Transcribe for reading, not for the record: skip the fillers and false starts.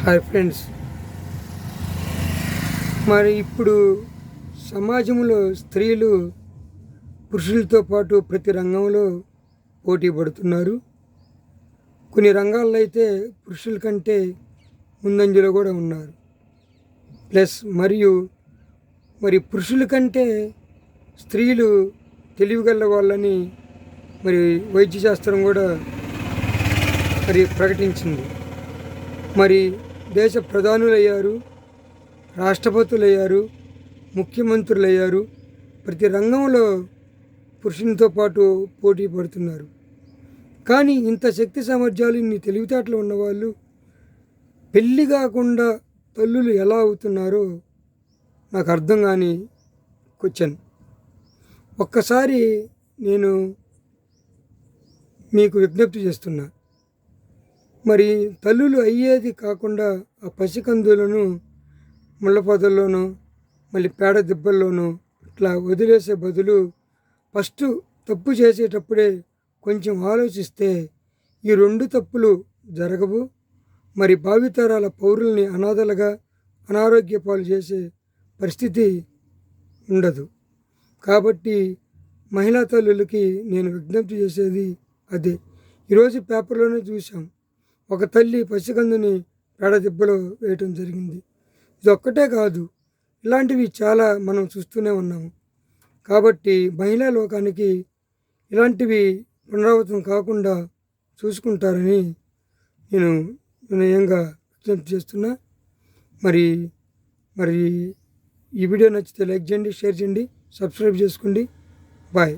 Hi friends, మరి ఇప్పుడు సమాజంలో స్త్రీలు పురుషులతో పాటు ప్రతి రంగంలో పోటీ పడుతున్నారు. కొన్ని రంగాల్లో అయితే పురుషుల కంటే ముందంజలో కూడా ఉన్నారు. ప్లస్ మరి పురుషుల కంటే స్త్రీలు తెలివిగల వాళ్ళని మరి వైద్య శాస్త్రం కూడా ప్రకటించింది. మరి దేశ ప్రధానులయ్యారు, రాష్ట్రపతులయ్యారు, ముఖ్యమంత్రులయ్యారు. ప్రతి రంగంలో పురుషునితో పాటు పోటీ పడుతున్నారు. కానీ ఇంత శక్తి సామర్థ్యాలు, ఇన్ని తెలివితేటలు ఉన్నవాళ్ళు పెళ్ళి కాకుండా తల్లులు ఎలా అవుతున్నారో నాకు అర్థం కాని క్వశ్చన్. ఒక్కసారి నేను మీకు విజ్ఞప్తి చేస్తున్నా. మరి తల్లులు అయ్యేది కాకుండా ఆ పసికందులను ముళ్ళ పొదల్లోనూ మళ్ళీ పేడ దిబ్బల్లోనూ ఇట్లా వదిలేసే బదులు ఫస్ట్ తప్పు చేసేటప్పుడే కొంచెం ఆలోచిస్తే ఈ రెండు తప్పులు జరగవు. మరి భావితరాల పౌరుల్ని అనాథలుగా అనారోగ్య పాలు చేసే పరిస్థితి ఉండదు. కాబట్టి మహిళా తల్లులకి నేను విజ్ఞప్తి చేసేది అదే. ఈరోజు పేపర్లోనే చూసాం, ఒక తల్లి పసికందుని పేడ దిబ్బలో వేయటం జరిగింది. ఇది ఒక్కటే కాదు, ఇలాంటివి చాలా మనం చూస్తూనే ఉన్నాము. కాబట్టి మహిళా లోకానికి ఇలాంటివి పునరావృతం కాకుండా చూసుకుంటారని నేను వినయంగా విజ్ఞప్తి చేస్తున్నా. మరి ఈ వీడియో నచ్చితే లైక్ చేయండి, షేర్ చేయండి, సబ్స్క్రైబ్ చేసుకోండి. బాయ్.